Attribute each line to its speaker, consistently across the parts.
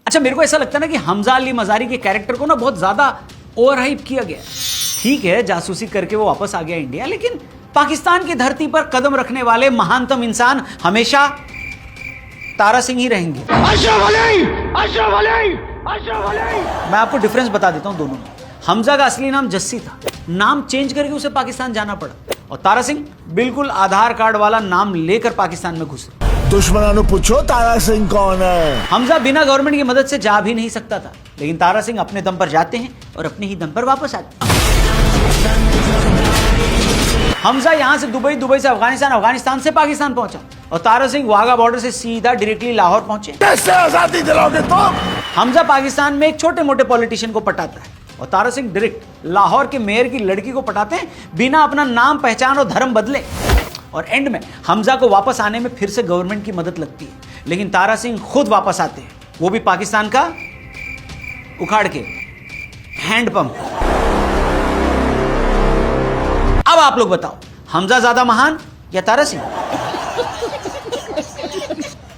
Speaker 1: अच्छा, मेरे को ऐसा लगता है ना कि हमजा अली मजारी के कैरेक्टर को ना बहुत ज्यादा ओवर हाइप किया गया। ठीक है, जासूसी करके वो वापस आ गया इंडिया, लेकिन पाकिस्तान की धरती पर कदम रखने वाले महानतम इंसान हमेशा तारा सिंह ही रहेंगे। मैं आपको डिफरेंस बता देता हूं दोनों में। हमजा का असली नाम जस्सी था, नाम चेंज करके उसे पाकिस्तान जाना पड़ा, और तारा सिंह बिल्कुल आधार कार्ड वाला नाम लेकर पाकिस्तान में घुसे।
Speaker 2: दुश्मनों पूछो तारा सिंह कौन है।
Speaker 1: हमजा बिना गवर्नमेंट की मदद से जा भी नहीं सकता था, लेकिन तारा सिंह अपने दम पर जाते हैं और अपने ही दम पर वापस आते हैं। हमजा यहां से दुबई, दुबई से अफगानिस्तान, अफगानिस्तान से पाकिस्तान पहुंचा, और तारा सिंह वाघा बॉर्डर से सीधा डायरेक्टली लाहौर पहुंचे।
Speaker 2: कैसे आजादी दिलाओगे तुम?
Speaker 1: हमजा पाकिस्तान में एक छोटे मोटे पॉलिटिशियन को पटाता है, और तारा सिंह डायरेक्ट लाहौर के मेयर की लड़की को पटाते हैं, बिना अपना नाम, पहचान और धर्म बदले। और एंड में हमजा को वापस आने में फिर से गवर्नमेंट की मदद लगती है, लेकिन तारा सिंह खुद वापस आते हैं, वो भी पाकिस्तान का उखाड़ के हैंडपंप। अब आप लोग बताओ, हमजा ज्यादा महान या तारा सिंह?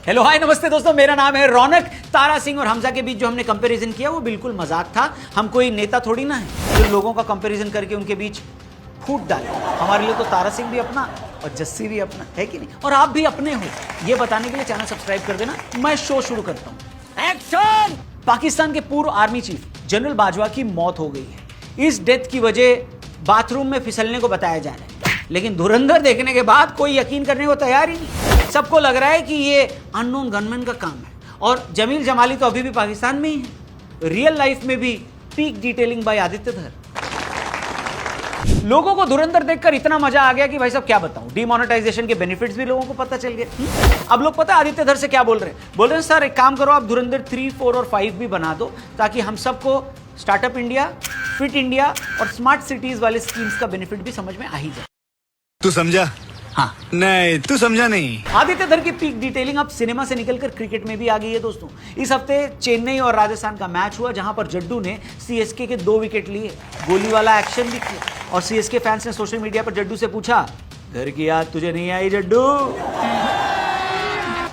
Speaker 1: हेलो, हाय, नमस्ते दोस्तों, मेरा नाम है रौनक। तारा सिंह और हमजा के बीच जो हमने कंपैरिजन किया वो बिल्कुल मजाक था। हम कोई नेता थोड़ी ना है जो लोगों का कंपैरिजन करके उनके बीच फूट डाले। हमारे लिए तो तारा सिंह भी अपना और जस्सी भी अपना है कि नहीं, और आप भी अपने हो, ये बताने के लिए चैनल सब्सक्राइब कर देना। मैं शो शुरू करता हूं। एक्शन! पाकिस्तान के पूर्व आर्मी चीफ जनरल बाजवा की मौत हो गई है। इस डेथ की वजह बाथरूम में फिसलने को बताया जा रहा है, लेकिन धुरंधर देखने के बाद कोई यकीन करने को तैयार ही नहीं। सबको लग रहा है कि ये अननोन गनमैन का काम है, और जमील जमाली तो अभी भी पाकिस्तान में ही है। रियल लाइफ में भी पीक डिटेलिंग बाय आदित्य धर। लोगों को धुरंधर देखकर इतना मजा आ गया कि भाई साहब क्या बताऊं, डिमोनेटाइजेशन के बेनिफिट्स भी लोगों को पता चल गए। अब लोग पता है आदित्य धर से क्या बोल रहे हैं? बोल रहे हैं सर एक काम करो, आप धुरंधर 3, 4 और 5 भी बना दो, ताकि हम सबको स्टार्टअप इंडिया, फिट इंडिया और स्मार्ट सिटीज वाले स्कीम्स का बेनिफिट भी समझ में आ ही जाए।
Speaker 3: तू समझा?
Speaker 1: हाँ,
Speaker 3: नहीं, तू समझा नहीं।
Speaker 1: आदित्य धर की पीक डिटेलिंग अब सिनेमा से निकलकर क्रिकेट में भी आ गई है दोस्तों। इस हफ्ते चेन्नई और राजस्थान का मैच हुआ, जहां पर जड्डू ने सीएसके के 2 विकेट लिए, गोली वाला एक्शन भी किया, और सीएसके फैंस ने सोशल मीडिया पर जड्डू से पूछा, घर की याद तुझे नहीं आई जड्डू?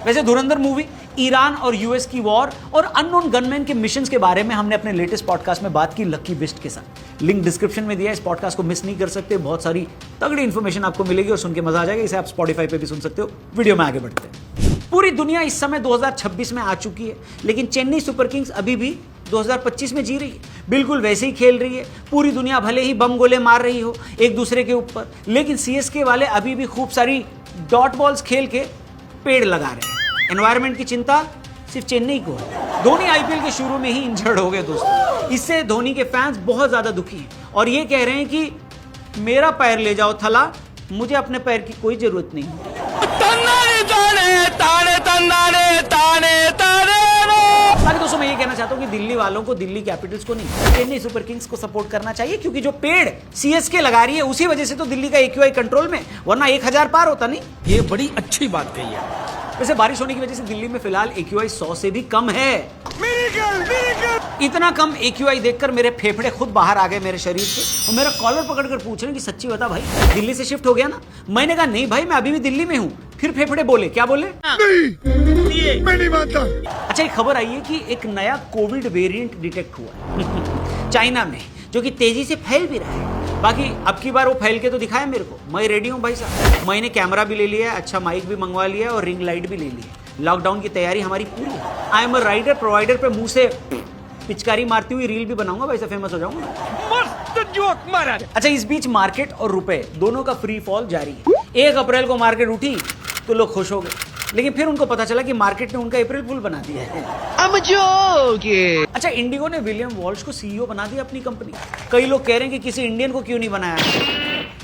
Speaker 1: वैसे धुरंधर मूवी ईरान और यूएस की वॉर और अननोन गनमैन के मिशंस के बारे में हमने अपने लेटेस्ट पॉडकास्ट में बात की लकी बिस्ट के साथ। लिंक डिस्क्रिप्शन में दिया है, इस पॉडकास्ट को मिस नहीं कर सकते। बहुत सारी तगड़ी इंफॉर्मेशन आपको मिलेगी और सुन के मजा आ जाएगा। इसे आप स्पॉटिफाई पे भी सुन सकते हो। वीडियो में आगे बढ़ते हैं। पूरी दुनिया इस समय 2026 में आ चुकी है, लेकिन चेन्नई सुपर किंग्स अभी भी 2025 में जी रही है, बिल्कुल वैसे ही खेल रही है। पूरी दुनिया भले ही बम गोले मार रही हो एक दूसरे के ऊपर, लेकिन सीएसके वाले अभी भी खूब सारी डॉट बॉल्स खेल के पेड़ लगा रहे हैं। एनवायरनमेंट की चिंता सिर्फ चेन्नई को है। धोनी आईपीएल के शुरू में ही इंजर्ड हो गए दोस्तों। इससे धोनी के फैंस बहुत ज्यादा दुखी हैं और ये कह रहे हैं कि मेरा पैर ले जाओ थला, मुझे अपने पैर की कोई जरूरत नहीं है। बाकी दोस्तों मैं ये कहना चाहता हूँ कि दिल्ली वालों को, दिल्ली कैपिटल्स को नहीं, चेन्नई सुपर किंग्स को सपोर्ट करना चाहिए, क्योंकि जो पेड़ सीएसके लगा रही है उसी वजह से तो दिल्ली का एक्यूआई कंट्रोल में, वरना 1000 पार होता नहीं।
Speaker 4: ये बड़ी अच्छी बात कही है।
Speaker 1: वैसे बारिश होने की वजह से दिल्ली में फिलहाल एक्यूआई 100 से भी कम है। इतना कम एक्यूआई देखकर मेरे फेफड़े खुद बाहर आ गए मेरे शरीर से, और मेरा कॉलर पकड़कर पूछ रहे हैं कि सच्ची बता भाई दिल्ली से शिफ्ट हो गया ना? मैंने कहा नहीं भाई, मैं अभी भी दिल्ली में हूँ। फिर फेफड़े बोले, क्या बोले?
Speaker 2: नहीं, मैं नहीं मानता।
Speaker 1: अच्छा, एक खबर आई है कि एक नया कोविड वेरिएंट डिटेक्ट हुआ है चाइना में, जो कि तेजी से फैल भी रहा है। बाकी अब की बार वो फैल के तो दिखाया मेरे को, मैं रेडी हूँ भाई साहब। मैंने कैमरा भी ले लिया है, अच्छा माइक भी मंगवा लिया और रिंग लाइट भी ले ली है। लॉकडाउन की तैयारी हमारी पूरी है। I am a rider provider पे मुंह से पिचकारी मारती हुई रील भी बनाऊंगा, वैसे फेमस हो जाऊंगा।
Speaker 4: मस्त जोक मारा।
Speaker 1: अच्छा, इस बीच मार्केट और रुपए दोनों का फ्री फॉल जारी है। 1 अप्रैल को मार्केट उठी तो लोग खुश हो गए, लेकिन फिर उनको पता चला कि मार्केट ने उनका अप्रैल फूल बना दिया है। अच्छा, इंडिगो ने विलियम वॉल्श को सीईओ बना दिया अपनी कंपनी। कई लोग कह रहे हैं कि किसी इंडियन को क्यों नहीं बनाया।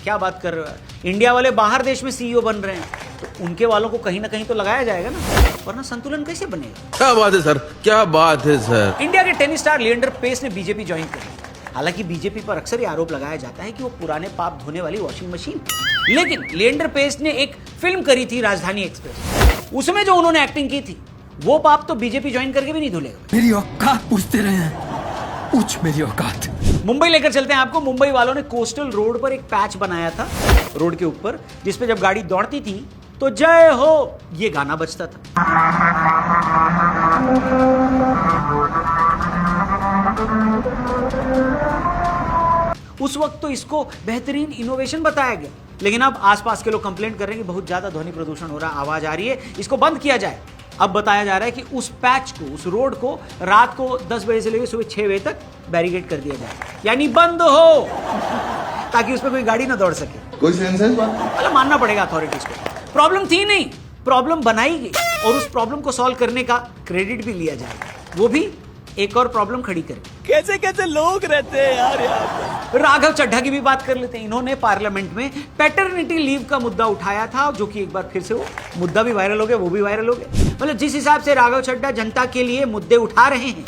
Speaker 1: क्या बात कर रहे हो? इंडिया वाले बाहर देश में सीईओ बन रहे हैं, तो उनके वालों को कहीं ना कहीं तो लगाया जाएगा ना, वरना संतुलन कैसे बनेगा?
Speaker 5: क्या बात है सर, क्या बात है सर।
Speaker 1: इंडिया के टेनिस स्टार लिएंडर पेस ने बीजेपी ज्वाइन कर ली। हालांकि बीजेपी पर अक्सर ये आरोप लगाया जाता है कि वो पुराने पाप धोने वाली वॉशिंग मशीन, लेकिन लिएंडर पेस ने एक फिल्म करी थी राजधानी एक्सप्रेस, उसमें जो उन्होंने एक्टिंग की थी वो पाप तो बीजेपी ज्वाइन करके भी नहीं धुलेगा।
Speaker 4: मेरी औकात पूछते रहे हैं, पूछ मेरी औकात।
Speaker 1: मुंबई लेकर चलते हैं आपको। मुंबई वालों ने कोस्टल रोड पर एक पैच बनाया था रोड के ऊपर, जिसपे जब गाड़ी दौड़ती थी तो जय हो ये गाना बजता था। उस वक्त तो इसको बेहतरीन इनोवेशन बताया गया, लेकिन अब आसपास के लोग कंप्लेंट कर रहे हैं कि बहुत ज्यादा ध्वनि प्रदूषण हो रहा है, आवाज आ रही है, इसको बंद किया जाए। अब बताया जा रहा है कि उस पैच को, उस रोड को रात को 10 बजे से लेकर सुबह 6 बजे तक बैरिकेड कर दिया जाए, यानी बंद हो, ताकि उस पर कोई गाड़ी ना दौड़ सके।
Speaker 6: कोई सेंस है इस बात?
Speaker 1: मतलब मानना पड़ेगा अथॉरिटीज को। प्रॉब्लम थी नहीं, प्रॉब्लम बनाई गई और उस प्रॉब्लम को सॉल्व करने का क्रेडिट भी लिया जाएगा, वो भी एक और प्रॉब्लम खड़ी करके।
Speaker 7: कैसे कैसे लोग रहते हैं यार यहाँ पे।
Speaker 1: राघव चड्ढा की भी बात कर लेते हैं। इन्होंने पार्लियामेंट में पैटर्निटी लीव का मुद्दा उठाया था, जो कि एक बार फिर से वो मुद्दा भी वायरल हो गया, वो भी वायरल हो गया। मतलब जिस हिसाब से राघव चड्ढा जनता के लिए मुद्दे उठा रहे हैं,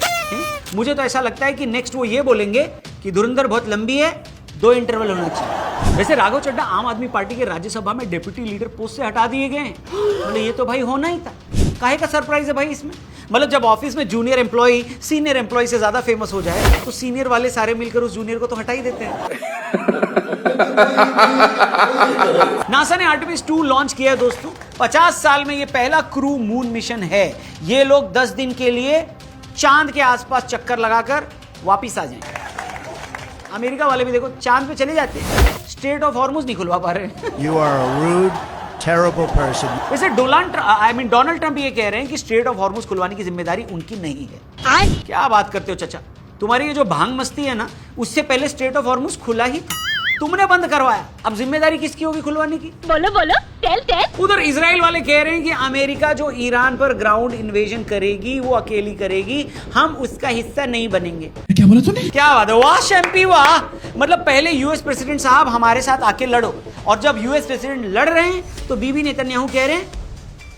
Speaker 1: मुझे तो ऐसा लगता है कि नेक्स्ट वो ये बोलेंगे कि धुरंधर बहुत लंबी है, 2 इंटरवल होना चाहिए। वैसे राघव चड्ढा आम आदमी पार्टी के राज्यसभा में डिप्टी लीडर पोस्ट से हटा दिए गए हैं। मतलब ये तो भाई होना ही था। काहे का सरप्राइज है भाई इसमें? मतलब जब ऑफिस में जूनियर एम्प्लॉय सीनियर एम्प्लॉय से ज्यादा फेमस हो जाए तो सीनियर वाले सारे मिलकर उस जूनियर को तो हटा ही देते हैं। नासा ने आर्टेमिस 2 लॉन्च किया है दोस्तों। 50 साल में ये पहला क्रू मून मिशन है। ये लोग 10 दिन के लिए चांद के आसपास चक्कर लगाकर वापिस आ जाएंगे। अमेरिका वाले भी देखो चांद पे चले जाते हैं, स्ट्रेट ऑफ हॉर्मुज नहीं खुलवा पा रहे।
Speaker 2: You are a rude, terrible person.
Speaker 1: वैसे डोनाल्ड ट्रंप ये कह रहे हैं कि स्ट्रेट ऑफ हॉर्मुज खुलवाने की जिम्मेदारी उनकी नहीं है। क्या बात करते हो चाचा, तुम्हारी ये जो भांग मस्ती है ना, उससे पहले स्ट्रेट ऑफ हॉर्मुज खुला ही था, तुमने बंद करवाया, अब जिम्मेदारी किसकी होगी खुलवाने की?
Speaker 8: बोलो बोलो, टेल।
Speaker 1: उधर इजराइल वाले कह रहे हैं कि अमेरिका जो ईरान पर ग्राउंड इन्वेजन करेगी वो अकेली करेगी, हम उसका हिस्सा नहीं बनेंगे।
Speaker 4: क्या बोला तूने?
Speaker 1: क्या बात है, वाह शैम्पी वाह। मतलब पहले यूएस प्रेसिडेंट साहब हमारे साथ आके लड़ो, और जब यूएस प्रेसिडेंट लड़ रहे हैं तो बीबी नेतन्याहू कह रहे हैं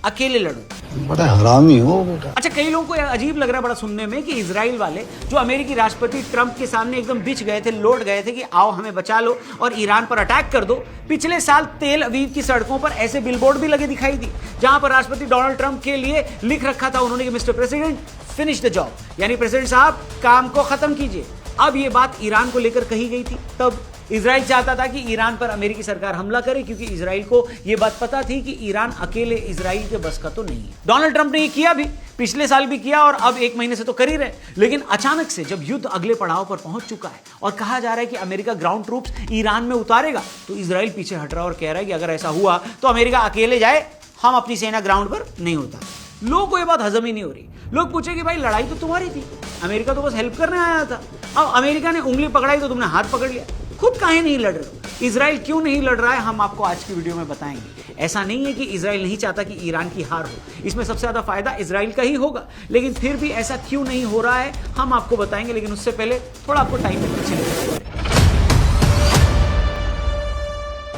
Speaker 1: अकेले लड़ो।
Speaker 2: बड़ा हरामी हो बेटा।
Speaker 1: अच्छा, कई लोगों को अजीब लग रहा है बड़ा सुनने में कि इजराइल वाले जो अमेरिकी राष्ट्रपति ट्रंप के सामने एकदम बिछ गए थे, लौट गए थे कि आओ हमें बचा लो और ईरान पर अटैक कर दो, पिछले साल तेल अवीव की सड़कों पर ऐसे बिलबोर्ड भी लगे दिखाई दी जहां पर राष्ट्रपति डोनाल्ड ट्रंप के लिए लिख रखा था उन्होंने कि mister president finish the job, यानी प्रेसिडेंट साहब काम को खत्म कीजिए। अब ये बात ईरान को लेकर कही गई थी, तब इजराइल चाहता था कि ईरान पर अमेरिकी सरकार हमला करे, क्योंकि इजराइल को यह बात पता थी कि ईरान अकेले इजराइल के बस का तो नहीं है। डोनाल्ड ट्रंप ने ये किया भी, पिछले साल भी किया और अब 1 महीने से तो कर ही रहे। लेकिन अचानक से जब युद्ध अगले पड़ाव पर पहुंच चुका है और कहा जा रहा है कि अमेरिका ग्राउंड ट्रूप्स ईरान में उतारेगा, तो इजराइल पीछे हट रहा है और कह रहा है कि अगर ऐसा हुआ तो अमेरिका अकेले जाए, हम अपनी सेना ग्राउंड पर नहीं होता। लोगों को यह बात हजम ही नहीं हो रही। लोग पूछे कि भाई लड़ाई तो तुम्हारी थी, अमेरिका तो बस हेल्प करने आया था, अब अमेरिका ने उंगली पकड़ाई तो तुमने हाथ पकड़ लिया, खुद काहे नहीं लड़ रहे हो? इजराइल क्यों नहीं लड़ रहा है, हम आपको आज की वीडियो में बताएंगे। ऐसा नहीं है कि इजराइल नहीं चाहता कि ईरान की हार हो, इसमें सबसे ज्यादा फायदा इजराइल का ही होगा, लेकिन फिर भी ऐसा क्यों नहीं हो रहा है हम आपको बताएंगे। लेकिन उससे पहले थोड़ा आपको टाइम में पीछे लेते हैं।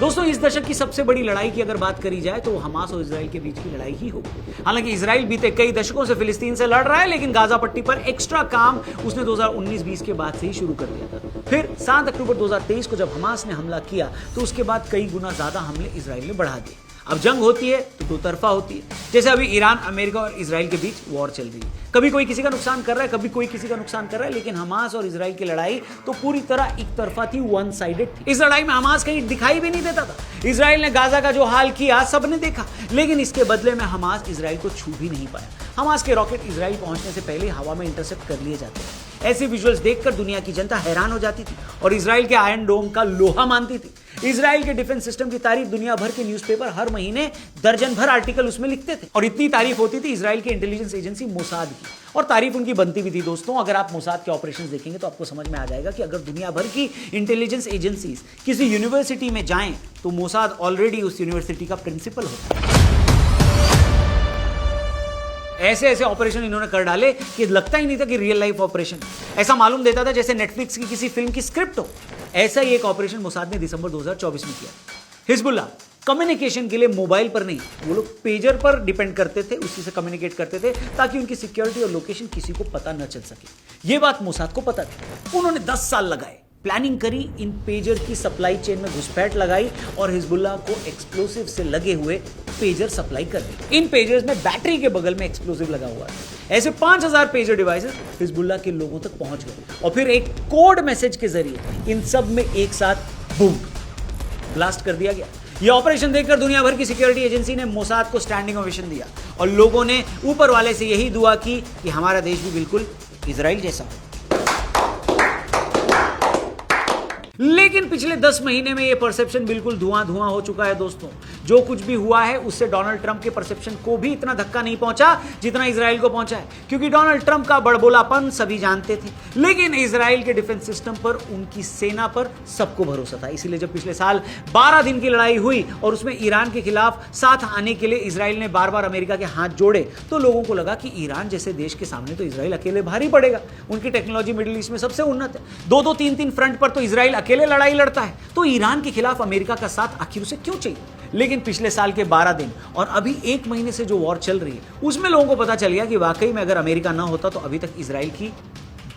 Speaker 1: दोस्तों, इस दशक की सबसे बड़ी लड़ाई की अगर बात करी जाए तो वो हमास और इजराइल के बीच की लड़ाई ही होगी। हालांकि इजराइल बीते कई दशकों से फिलिस्तीन से लड़ रहा है, लेकिन गाजा पट्टी पर एक्स्ट्रा काम उसने 2019-20 के बाद से ही शुरू कर दिया था। फिर 7 अक्टूबर 2023 को जब हमास ने हमला किया तो उसके बाद कई गुना ज्यादा हमले इजराइल ने बढ़ा दिए। अब जंग होती है तो 2 तरफा होती है, जैसे अभी ईरान, अमेरिका और इजराइल के बीच वॉर चल रही है। कभी कोई किसी का नुकसान कर रहा है, कभी कोई किसी का नुकसान कर रहा है, लेकिन हमास और इजराइल की लड़ाई तो पूरी तरह एक तरफा थी, वन साइडेड थी। इस लड़ाई में हमास कहीं दिखाई भी नहीं देता था। इजराइल ने गाजा का जो हाल किया सबने देखा, लेकिन इसके बदले में हमास इजराइल को छू भी नहीं पाया। हमास के रॉकेट इजराइल पहुंचने से पहले हवा में इंटरसेप्ट कर लिए जाते थे। ऐसे विजुअल्स देखकर दुनिया की जनता हैरान हो जाती थी और इजराइल के आयरन डोम का लोहा मानती थी। इजराइल के डिफेंस सिस्टम की तारीफ दुनिया भर के न्यूज़पेपर हर महीने दर्जन भर आर्टिकल उसमें लिखते थे, और इतनी तारीफ होती थी इजराइल की इंटेलिजेंस एजेंसी मोसाद की, और तारीफ उनकी बनती भी थी। दोस्तों, अगर आप मोसाद के ऑपरेशंस देखेंगे तो आपको समझ में आ जाएगा कि अगर दुनिया भर की इंटेलिजेंस एजेंसीज किसी यूनिवर्सिटी में जाएं तो मोसाद ऑलरेडी उस यूनिवर्सिटी का प्रिंसिपल होता है। ऐसे ऐसे ऑपरेशन इन्होंने कर डाले कि लगता ही नहीं था कि रियल लाइफ ऑपरेशन, ऐसा मालूम देता था जैसे नेटफ्लिक्स की किसी फिल्म की स्क्रिप्ट हो। ऐसा ही एक ऑपरेशन मोसाद ने दिसंबर 2024 में किया। हिजबुल्लाह कम्युनिकेशन के लिए मोबाइल पर नहीं, वो लोग पेजर पर डिपेंड करते थे, उसी से कम्युनिकेट करते थे ताकि उनकी सिक्योरिटी और लोकेशन किसी को पता न चल सके। ये बात मोसाद को पता थी। उन्होंने 10 साल लगाए, प्लानिंग करी, इन पेजर की सप्लाई चेन में घुसपैठ लगाई और हिजबुल्लाह को एक्सप्लोसिव से लगे हुए पेजर सप्लाई कर दी। इन पेजर्स में बैटरी के बगल में एक्सप्लोसिव लगा हुआ है। ऐसे 5000 पेजर डिवाइसेस हिजबुल्लाह के लोगों तक पहुंच गए और फिर एक कोड मैसेज के जरिए इन सब में एक साथ बूम ब्लास्ट कर दिया गया। यह ऑपरेशन देखकर दुनिया भर की सिक्योरिटी एजेंसी ने मोसाद को स्टैंडिंग ओवेशन दिया और लोगों ने ऊपर वाले से यही दुआ की कि हमारा देश भी बिल्कुल इजराइल जैसा हो। लेकिन पिछले 10 महीने में यह परसेप्शन बिल्कुल धुआं धुआं हो चुका है दोस्तों। जो कुछ भी हुआ है उससे डोनाल्ड ट्रंप के परसेप्शन को भी इतना धक्का नहीं पहुंचा जितना इजराइल को पहुंचा है, क्योंकि डोनाल्ड ट्रंप का बड़बोलापन सभी जानते थे, लेकिन इजराइल के डिफेंस सिस्टम पर, उनकी सेना पर सबको भरोसा था। इसीलिए जब पिछले साल 12 दिन की लड़ाई हुई और उसमें ईरान के खिलाफ साथ आने के लिए इजराइल ने बार बार अमेरिका के हाथ जोड़े, तो लोगों को लगा कि ईरान जैसे देश के सामने तो इजराइल अकेले भारी पड़ेगा। उनकी टेक्नोलॉजी मिडिल ईस्ट में सबसे उन्नत है, 2-2, 3-3 फ्रंट पर तो इजराइल अकेले लड़ाई लड़ता है, तो ईरान के खिलाफ अमेरिका का साथ आखिर उसे क्यों चाहिए। लेकिन पिछले साल के 12 दिन और अभी 1 महीने से जो वॉर चल रही है, उसमें लोगों को पता चल गया कि वाकई में अगर अमेरिका ना होता तो अभी तक इजराइल की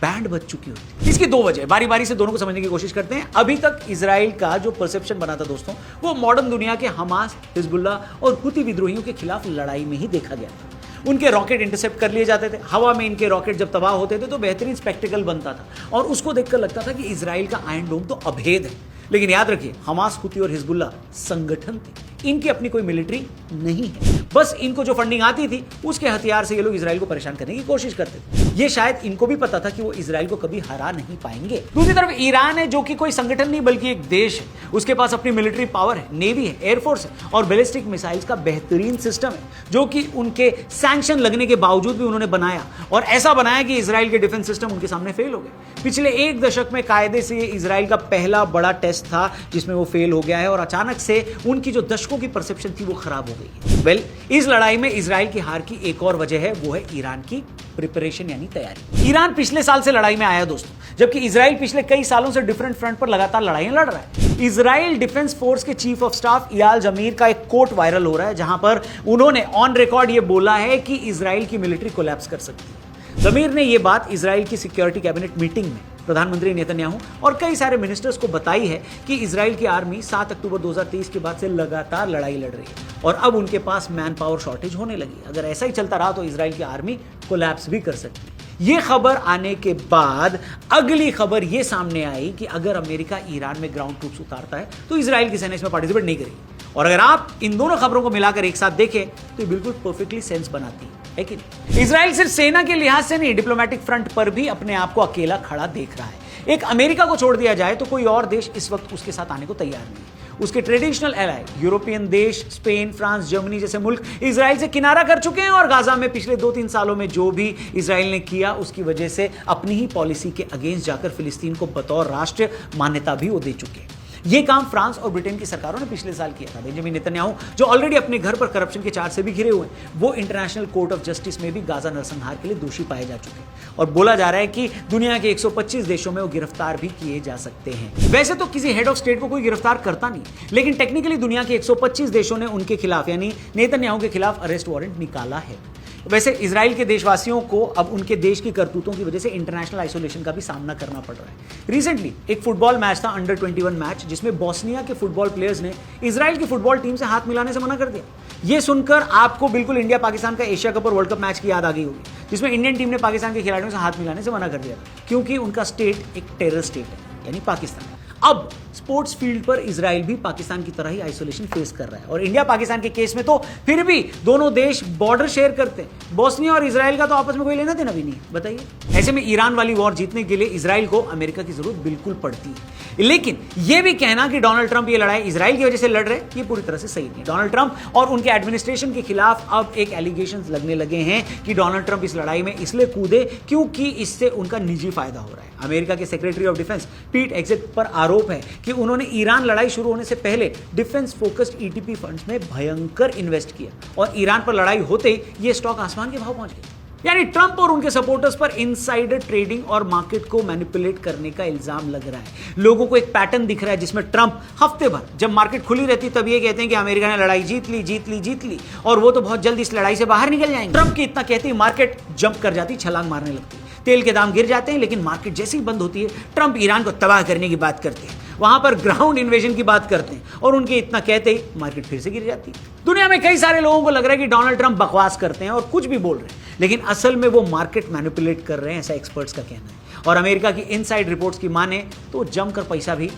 Speaker 1: बैंड बज चुकी होती। इसकी 2 वजह, बारी बारी से दोनों को समझने की कोशिश करते हैं। अभी तक इजराइल का जो परसेप्शन बना था दोस्तों, वो मॉडर्न दुनिया के हमास, हिजबुल्ला और हुती विद्रोहियों के खिलाफ लड़ाई में ही देखा गया था। उनके रॉकेट इंटरसेप्ट कर लिए जाते थे, हवा में इनके रॉकेट जब तबाह होते थे तो बेहतरीन स्पेक्टिकल बनता था और उसको देखकर लगता था कि इजराइल का आयरन डोम तो अभेद है। लेकिन याद रखिए, हमास, हुती और हिजबुल्ला संगठन थे, इनकी अपनी कोई मिलिट्री नहीं है। बस इनको जो फंडिंग आती थी उसके हथियार से ये लोग इजराइल को परेशान करने की कोशिश करते थे। ये शायद इनको भी पता था कि वो इजराइल को कभी हरा नहीं पाएंगे। दूसरी तरफ ईरान है, जो कि कोई संगठन नहीं बल्कि एक देश है। उसके पास अपनी मिलिट्री पावर है, नेवी है, एयरफोर्स है और बैलिस्टिक मिसाइल्स का बेहतरीन सिस्टम है, जो कि उनके सैंक्शन लगने के बावजूद भी उन्होंने बनाया, और ऐसा बनाया कि इजराइल के डिफेंस सिस्टम उनके सामने फेल हो गए। पिछले 1 दशक में कायदे से ये इजराइल का पहला बड़ा टेस्ट था जिसमें वो फेल हो गया है और अचानक से उनकी जो दशकों की परसेप्शन थी वो खराब हो गई है। इस लड़ाई में इजराइल की हार की एक और वजह है, वो है ईरान की प्रिपरेशन यानी तैयारी। ईरान पिछले साल से लड़ाई में आया दोस्तों, जबकि इजराइल पिछले कई सालों से डिफरेंट फ्रंट पर लगातार लड़ाइयां लड़ रहा है। इजराइल डिफेंस फोर्स के चीफ ऑफ स्टाफ इयाल जमीर का एक कोट वायरल हो रहा है, जहां पर उन्होंने ऑन रिकॉर्ड ये बोला है कि इजराइल की मिलिट्री कोलैप्स कर सकती है। जमीर ने यह बात इजराइल की सिक्योरिटी कैबिनेट मीटिंग में प्रधानमंत्री नेतन्याहू और कई सारे मिनिस्टर्स को बताई है कि इजराइल की आर्मी 7 अक्टूबर 2023 के बाद से लगातार लड़ाई लड़ रही है और अब उनके पास मैन पावर शॉर्टेज होने लगी। अगर ऐसा ही चलता रहा तो इजराइल की आर्मी कोलैप्स भी कर सकती है। ये खबर आने के बाद अगली खबर ये सामने आई कि अगर अमेरिका ईरान में ग्राउंड ट्रूप्स उतारता है तो इजराइल की सेना इसमें पार्टिसिपेट नहीं करेगी। और अगर आप इन दोनों खबरों को मिलाकर एक साथ देखें तो ये बिल्कुल परफेक्टली सेंस बनाती है कि इजराइल सिर्फ सेना के लिहाज से नहीं, डिप्लोमेटिक फ्रंट पर भी अपने आप को अकेला खड़ा देख रहा है। एक अमेरिका को छोड़ दिया जाए तो कोई और देश इस वक्त उसके साथ आने को तैयार नहीं। उसके ट्रेडिशनल एलाय यूरोपियन देश, स्पेन, फ्रांस, जर्मनी जैसे मुल्क इजराइल से किनारा कर चुके हैं और गाजा में पिछले 2-3 सालों में जो भी इजराइल ने किया उसकी वजह से अपनी ही पॉलिसी के अगेंस्ट जाकर फिलिस्तीन को बतौर राष्ट्र मान्यता भी वो दे चुके हैं। ये काम फ्रांस और ब्रिटेन की सरकारों ने पिछले साल किया था। बेंजामिन नेतन्याहू, जो ऑलरेडी अपने घर पर करप्शन के चार्ज से भी घिरे हुए हैं, वो इंटरनेशनल कोर्ट ऑफ जस्टिस में भी गाजा नरसंहार के लिए दोषी पाए जा चुके हैं और बोला जा रहा है कि दुनिया के 125 देशों में वो गिरफ्तार भी किए जा सकते हैं। वैसे तो किसी हेड ऑफ स्टेट को कोई गिरफ्तार करता नहीं, लेकिन टेक्निकली दुनिया के 125 देशों ने उनके खिलाफ यानी नेतन्याहू के खिलाफ अरेस्ट वारंट निकाला है। वैसे इजराइल के देशवासियों को अब उनके देश की करतूतों की वजह से इंटरनेशनल आइसोलेशन का भी सामना करना पड़ रहा है। रिसेंटली एक फुटबॉल मैच था, अंडर 21 मैच, जिसमें बोस्निया के फुटबॉल प्लेयर्स ने इजराइल की फुटबॉल टीम से हाथ मिलाने से मना कर दिया। यह सुनकर आपको बिल्कुल इंडिया पाकिस्तान का एशिया कप और वर्ल्ड कप मैच की याद आ गई होगी, जिसमें इंडियन टीम ने पाकिस्तान के खिलाड़ियों से हाथ मिलाने से मना कर दिया था, क्योंकि उनका स्टेट एक टेरर स्टेट है यानी पाकिस्तान। अब स्पोर्ट्स फील्ड पर इजराइल भी पाकिस्तान की तरह ही आइसोलेशन फेस कर रहा है और इंडिया पाकिस्तान के केस में तो फिर भी दोनों देश बॉर्डर शेयर करते हैं। बोस्निया और इजराइल का तो आपस में कोई लेना देना भी नहीं है, बताइए। ऐसे में ईरान वाली वॉर जीतने के लिए इजराइल को अमेरिका की जरूरत बिल्कुल पड़ती है। लेकिन यह भी कहना कि डोनाल्ड ट्रंप ये लड़ाई इजराइल की वजह से लड़ रहे, ये पूरी तरह से सही नहीं है। डोनाल्ड ट्रंप और उनके एडमिनिस्ट्रेशन के खिलाफ अब एक एलिगेशंस लगने लगे हैं कि डोनाल्ड ट्रंप इस लड़ाई में इसलिए कूदे क्योंकि इससे उनका निजी फायदा हो रहा है। अमेरिका के secretary of defence Pete Hegseth पर आरोप है कि उन्होंने ईरान लड़ाई शुरू होने से पहले डिफेंस फोकस्ड ईटीपी फंड्स में भयंकर इन्वेस्ट किया और ईरान पर लड़ाई होते ही ये स्टॉक आसमान के भाव पहुंच गए। यानी ट्रंप और उनके सपोर्टर्स पर इनसाइडर ट्रेडिंग और मार्केट को मैनिपुलेट करने का इल्जाम लग रहा है। लोगों को एक पैटर्न दिख रहा है जिसमें ट्रंप हफ्ते भर जब मार्केट खुली रहती तब ये कहते हैं कि अमेरिका ने लड़ाई जीत ली और वो तो बहुत जल्द इस लड़ाई से बाहर निकल जाएंगे। ट्रंप की इतना कहते ही मार्केट जंप कर जाती, छलांग मारने लगती, तेल के दाम गिर जाते हैं, लेकिन मार्केट जैसे ही बंद होती है ट्रंप ईरान को तबाह करने की बात करते हैं, वहां पर ग्राउंड इन्वेजन की बात करते हैं और उनके इतना कहते ही मार्केट फिर से गिर जाती है। दुनिया में कई सारे लोगों को लग रहा है कि डोनाल्ड ट्रंप बकवास करते हैं और कुछ भी बोल रहे हैं, लेकिन असल में वो मार्केट मैनिपुलेट कर रहे हैं, ऐसा एक्सपर्ट्स का कहना है। और अमेरिका की इनसाइड रिपोर्ट्स की माने तो जमकर पैसा भी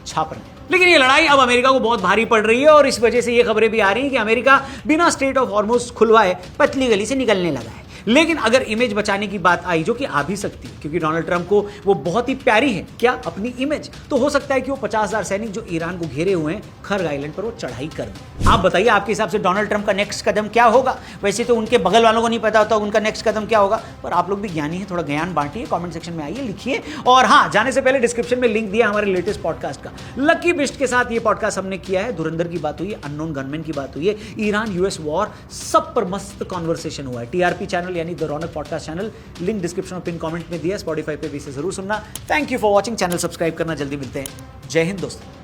Speaker 1: छाप रहे हैं। लेकिन ये लड़ाई अब अमेरिका को बहुत भारी पड़ रही है और इस वजह से ये खबरें भी आ रही हैं कि अमेरिका बिना स्ट्रेट ऑफ हॉर्मुज़ खुलवाए पतली गली से निकलने लगा है। लेकिन अगर इमेज बचाने की बात आई, जो कि आ भी सकती है क्योंकि डोनाल्ड ट्रंप को वो बहुत ही प्यारी है क्या, अपनी इमेज, तो हो सकता है कि वो 50,000 सैनिक जो ईरान को घेरे हुए हैं खर्ग आइलैंड पर वो चढ़ाई कर दें। आप बताइए आपके हिसाब से डोनाल्ड ट्रंप का नेक्स्ट कदम क्या होगा? वैसे तो उनके बगल वालों को नहीं पता होता उनका नेक्स्ट कदम क्या होगा, पर आप लोग भी ज्ञानी हैं, थोड़ा ज्ञान बांटिए, कमेंट सेक्शन में आइए, लिखिए। और हाँ, जाने से पहले डिस्क्रिप्शन में लिंक दिया हमारे लेटेस्ट पॉडकास्ट का। लकी बिस्ट के साथ ये पॉडकास्ट हमने किया है। धुरंधर की बात हुई है, अननोन गनमैन की बात हुई है, ईरान यूएस वॉर, सब पर मस्त कॉन्वर्सेशन हुआ है। टीआरपी चैनल यानी the Raunak podcast channel, link description और पिन कमेंट में दिया। स्पॉटिफाई पे भी इसे जरूर सुनना। Thank you for watching. Channel subscribe करना। जल्दी मिलते हैं। जय हिंद दोस्तों।